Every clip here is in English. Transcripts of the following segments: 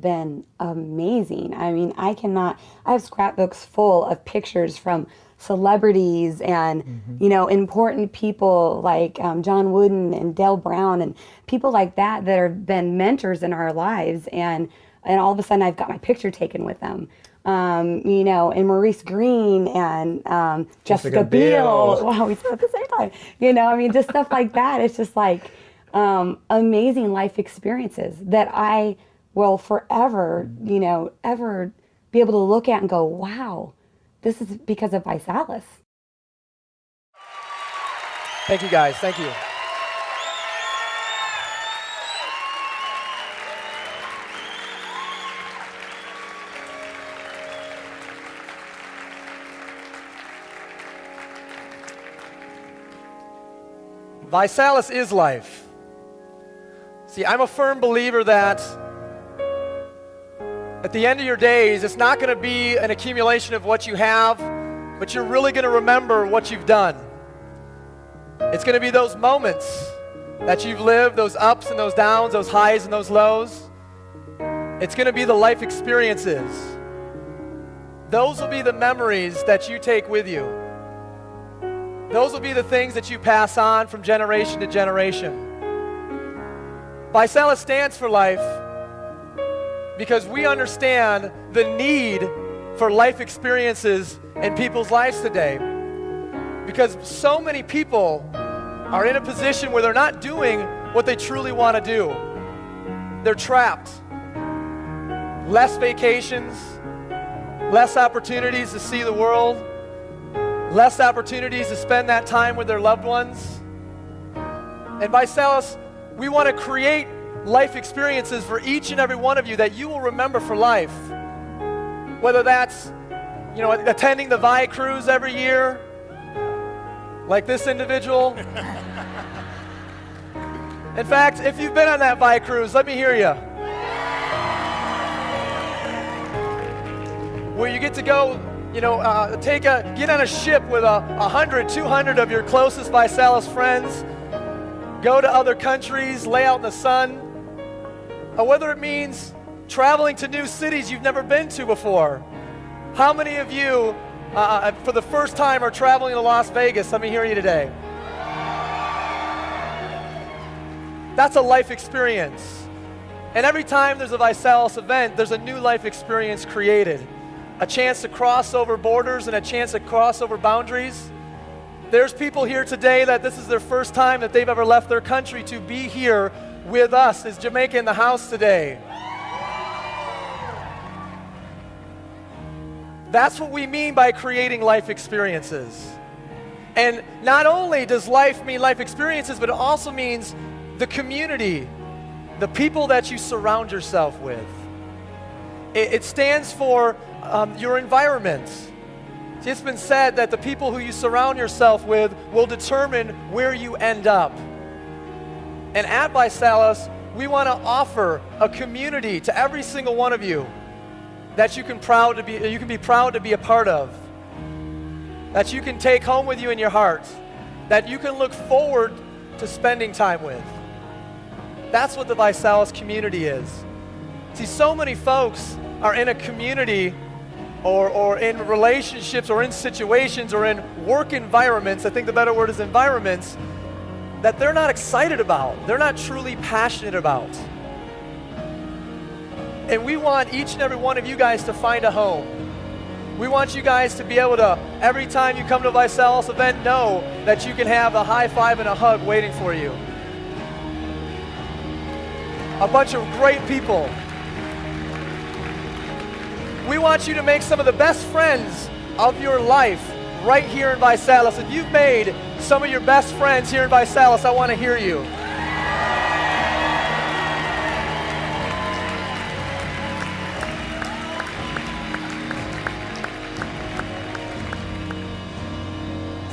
been amazing. I mean, I have scrapbooks full of pictures from celebrities and, important people like John Wooden and Dale Brown and people like that have been mentors in our lives. And all of a sudden I've got my picture taken with them. And Maurice Green and Jessica Biel. Wow, we said it at the same time. Just stuff like that. It's just like amazing life experiences that I will forever, ever be able to look at and go, wow, this is because of ViSalus. Thank you, guys. Thank you. ViSalus is life. See, I'm a firm believer that at the end of your days, it's not going to be an accumulation of what you have, but you're really going to remember what you've done. It's going to be those moments that you've lived, those ups and those downs, those highs and those lows. It's going to be the life experiences. Those will be the memories that you take with you. Those will be the things that you pass on from generation to generation. ViSalus stands for life because we understand the need for life experiences in people's lives today. Because so many people are in a position where they're not doing what they truly want to do. They're trapped. Less vacations, less opportunities to see the world, less opportunities to spend that time with their loved ones. And ViSalus, we want to create life experiences for each and every one of you that you will remember for life. Whether that's, attending the Vi Cruise every year, like this individual. In fact, if you've been on that Vi Cruise, let me hear you. Where you get to go, get on a ship with 100, 200 of your closest ViSalus friends, go to other countries, lay out in the sun, or whether it means traveling to new cities you've never been to before. How many of you, for the first time, are traveling to Las Vegas? Let me hear you today. That's a life experience. And every time there's a ViSalus event, there's a new life experience created. A chance to cross over borders and a chance to cross over boundaries. There's people here today that this is their first time that they've ever left their country to be here with us. Is Jamaica in the house today? That's what we mean by creating life experiences. And not only does life mean life experiences, but it also means the community, the people that you surround yourself with. It stands for your environment. See, it's been said that the people who you surround yourself with will determine where you end up. And at ViSalus, we want to offer a community to every single one of you that you can be proud to be a part of, that you can take home with you in your heart, that you can look forward to spending time with. That's what the ViSalus community is. See, so many folks are in a community or in relationships or in situations or in work environments, I think the better word is environments, that they're not excited about, they're not truly passionate about. And we want each and every one of you guys to find a home. We want you guys to be able to, every time you come to a ViSalus event, know that you can have a high five and a hug waiting for you. A bunch of great people. We want you to make some of the best friends of your life right here in ViSalus. If you've made some of your best friends here in ViSalus, I want to hear you.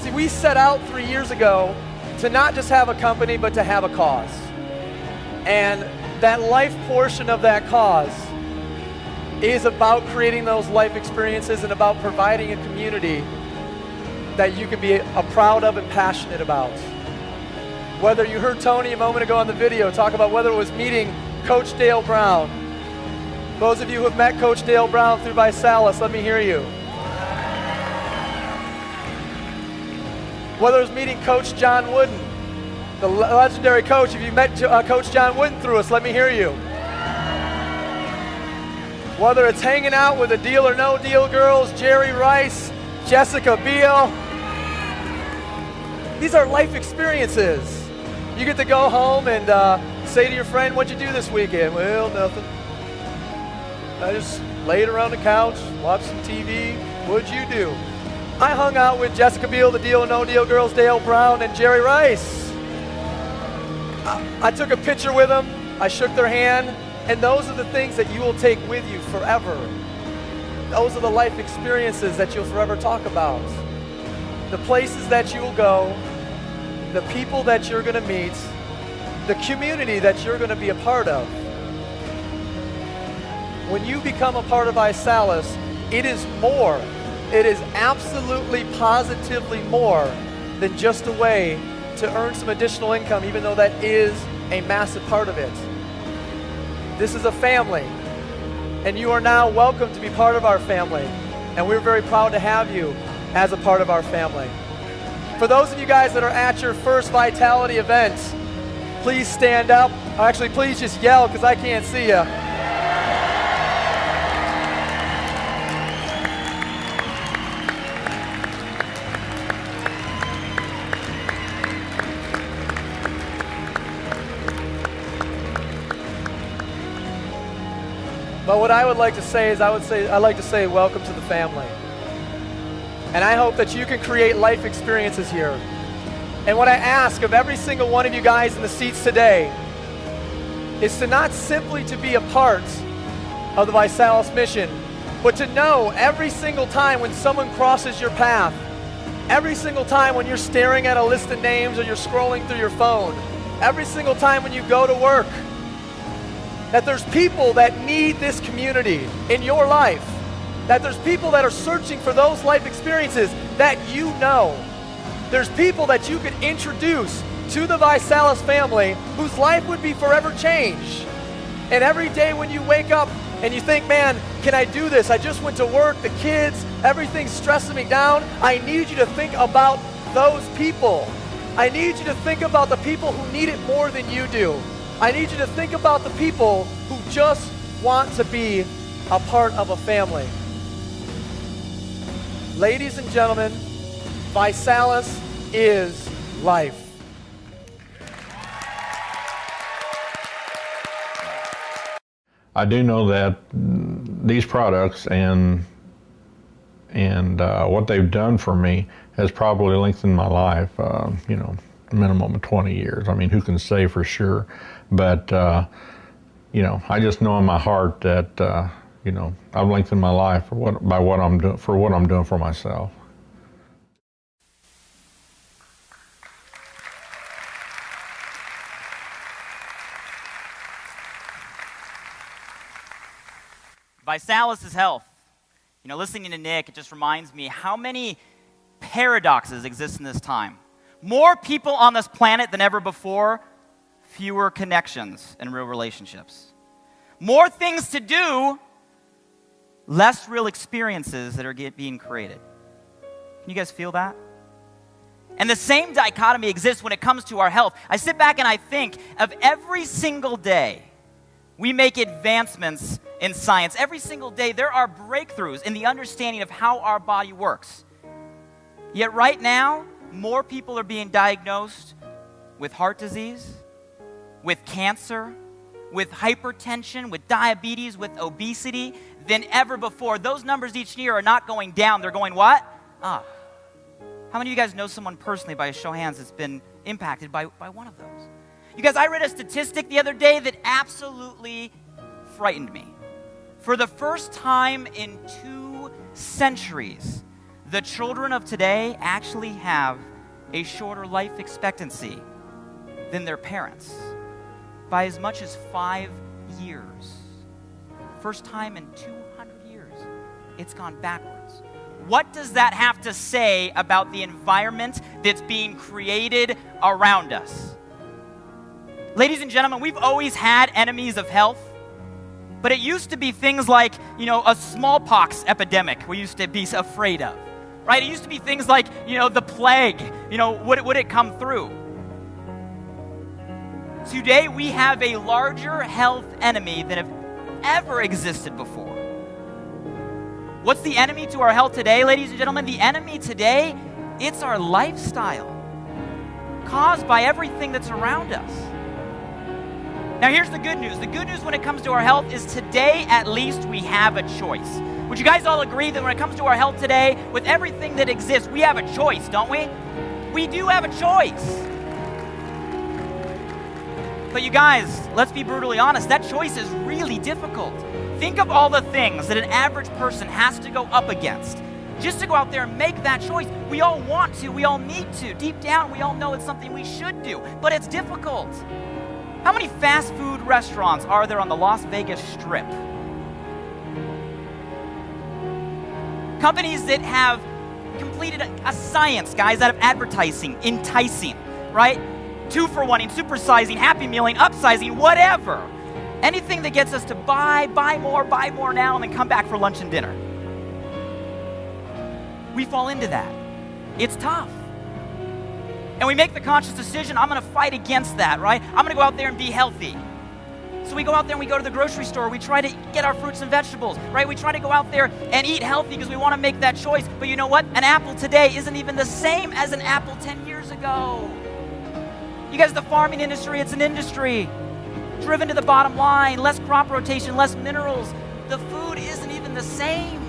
See, we set out 3 years ago to not just have a company, but to have a cause. And that life portion of that cause is about creating those life experiences and about providing a community that you can be proud of and passionate about. Whether you heard Tony a moment ago on the video talk about whether it was meeting Coach Dale Brown, Those of you who have met Coach Dale Brown through Visalis, let me hear you. Whether it's meeting Coach John Wooden, the legendary coach, if you met Coach John Wooden through us, let me hear you. Whether it's hanging out with the Deal or No Deal girls, Jerry Rice, Jessica Biel, these are life experiences. You get to go home and say to your friend, what'd you do this weekend? Well, nothing. I just laid around the couch, watched some TV. What'd you do? I hung out with Jessica Biel, the Deal or No Deal girls, Dale Brown, and Jerry Rice. I took a picture with them. I shook their hand. And those are the things that you will take with you forever. Those are the life experiences that you'll forever talk about. The places that you will go, the people that you're going to meet, the community that you're going to be a part of. When you become a part of Visalis, it is more. It is absolutely, positively more than just a way to earn some additional income, even though that is a massive part of it. This is a family, and you are now welcome to be part of our family, and we're very proud to have you as a part of our family. For those of you guys that are at your first Vitality event, please stand up. Actually, please just yell because I can't see you. But what I would like to say is I'd like to say welcome to the family. And I hope that you can create life experiences here. And what I ask of every single one of you guys in the seats today is to not simply to be a part of the Visalis mission, but to know every single time when someone crosses your path, every single time when you're staring at a list of names or you're scrolling through your phone, every single time when you go to work, that there's people that need this community in your life, that there's people that are searching for those life experiences that you know. There's people that you could introduce to the Visalis family whose life would be forever changed. And every day when you wake up and you think, man, can I do this? I just went to work, the kids, everything's stressing me down. I need you to think about those people. I need you to think about the people who need it more than you do. I need you to think about the people who just want to be a part of a family. Ladies and gentlemen, Visalis is life. I do know that these products and what they've done for me has probably lengthened my life, minimum of 20 years. I mean, who can say for sure? But, I just know in my heart that, I've lengthened my life for what I'm doing for myself. Visalis is health. Listening to Nick, it just reminds me how many paradoxes exist in this time. More people on this planet than ever before, fewer connections and real relationships. More things to do, less real experiences that are being created. Can you guys feel that? And the same dichotomy exists when it comes to our health. I sit back and I think of every single day we make advancements in science. Every single day there are breakthroughs in the understanding of how our body works. Yet right now, more people are being diagnosed with heart disease, with cancer, with hypertension, with diabetes, with obesity than ever before. Those numbers each year are not going down. They're going what? Up. How many of you guys know someone personally, by a show of hands, that's been impacted by one of those? You guys, I read a statistic the other day that absolutely frightened me. For the first time in 2 centuries, the children of today actually have a shorter life expectancy than their parents by as much as 5 years. First time in 200 years, it's gone backwards. What does that have to say about the environment that's being created around us? Ladies and gentlemen, we've always had enemies of health. But it used to be things like, a smallpox epidemic we used to be afraid of, right? It used to be things like, the plague, would it come through? Today we have a larger health enemy than have ever existed before. What's the enemy to our health today, ladies and gentlemen? The enemy today, it's our lifestyle, caused by everything that's around us. Now here's the good news. The good news when it comes to our health is today at least we have a choice. Would you guys all agree that when it comes to our health today, with everything that exists, we have a choice, don't we? We do have a choice. But you guys, let's be brutally honest, that choice is really difficult. Think of all the things that an average person has to go up against just to go out there and make that choice. We all want to, we all need to. Deep down, we all know it's something we should do, but it's difficult. How many fast food restaurants are there on the Las Vegas Strip? Companies that have completed a science, guys, out of advertising, enticing, right? 2-for-1, supersizing, happy mealing, upsizing, whatever. Anything that gets us to buy more now, and then come back for lunch and dinner. We fall into that. It's tough. And we make the conscious decision, I'm going to fight against that, right? I'm going to go out there and be healthy. So we go out there and we go to the grocery store. We try to get our fruits and vegetables, right? We try to go out there and eat healthy because we want to make that choice. But you know what? An apple today isn't even the same as an apple 10 years ago. You guys, the farming industry, it's an industry driven to the bottom line, less crop rotation, less minerals. The food isn't even the same.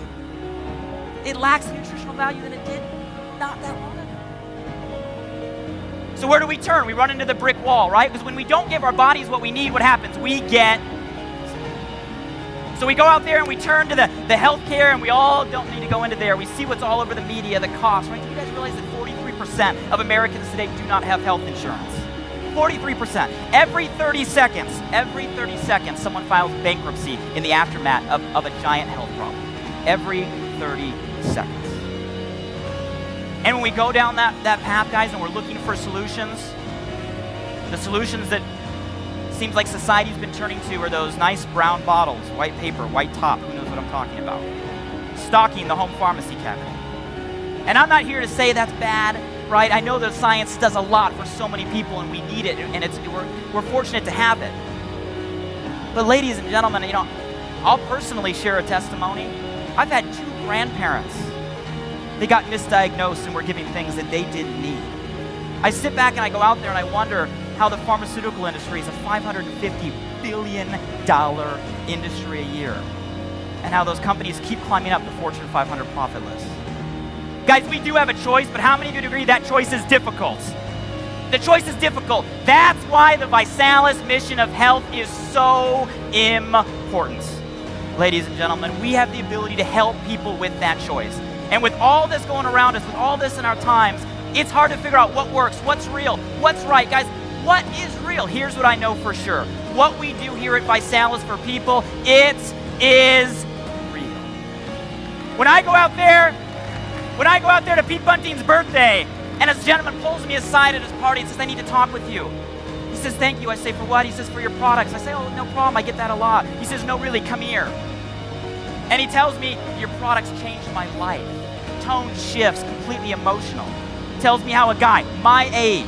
It lacks the nutritional value that it did not that long ago. So where do we turn? We run into the brick wall, right? Because when we don't give our bodies what we need, what happens? We get... So we go out there and we turn to the healthcare, and we all don't need to go into there. We see what's all over the media, the cost, right? Do you guys realize that 43% of Americans today do not have health insurance? 43%. Every 30 seconds, someone files bankruptcy in the aftermath of a giant health problem. Every 30 seconds. And when we go down that path, guys, and we're looking for solutions, the solutions that seems like society's been turning to are those nice brown bottles, white paper, white top, who knows what I'm talking about, stocking the home pharmacy cabinet. And I'm not here to say that's bad, right? I know that science does a lot for so many people, and we need it, and we're fortunate to have it. But ladies and gentlemen, I'll personally share a testimony. I've had 2 grandparents. They got misdiagnosed and were giving things that they didn't need. I sit back and I go out there and I wonder how the pharmaceutical industry is a $550 billion industry a year, and how those companies keep climbing up the Fortune 500 profit list. Guys, we do have a choice, but how many of you agree that choice is difficult? The choice is difficult. That's why the Visalis mission of health is so important. Ladies and gentlemen, we have the ability to help people with that choice. And with all this going around us, with all this in our times, it's hard to figure out what works, what's real, what's right. Guys, what is real? Here's what I know for sure. What we do here at Visalis for people, it is real. When I go out there to Pete Bunting's birthday, and this gentleman pulls me aside at his party and says, I need to talk with you. He says, thank you. I say, for what? He says, for your products. I say, oh, no problem. I get that a lot. He says, no, really, come here. And he tells me, your products changed my life. Tone shifts, completely emotional. Tells me how a guy my age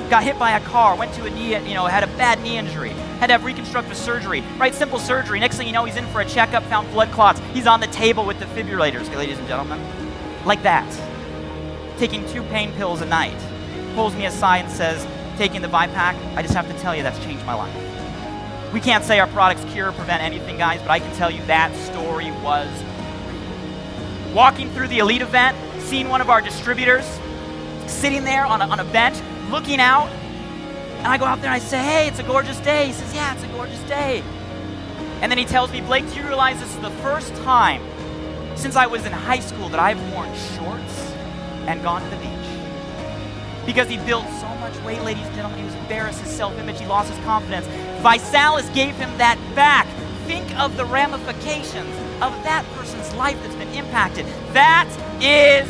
got hit by a car, went to a knee, had a bad knee injury, had to have reconstructive surgery, right? Simple surgery. Next thing you know, he's in for a checkup, found blood clots. He's on the table with defibrillators, ladies and gentlemen. Like that. Taking 2 pain pills a night. Pulls me aside and says, taking the Vipac, I just have to tell you that's changed my life. We can't say our products cure or prevent anything, guys, but I can tell you that story was real. Walking through the Elite event, seeing one of our distributors sitting there on a bench, looking out, and I go out there and I say, hey, it's a gorgeous day. He says, yeah, it's a gorgeous day. And then he tells me, Blake, do you realize this is the first time since I was in high school that I've worn shorts and gone to the beach? Because he built so much weight, ladies and gentlemen, he was embarrassed, his self-image, he lost his confidence. Visalis gave him that back. Think of the ramifications of that person's life that's been impacted. That is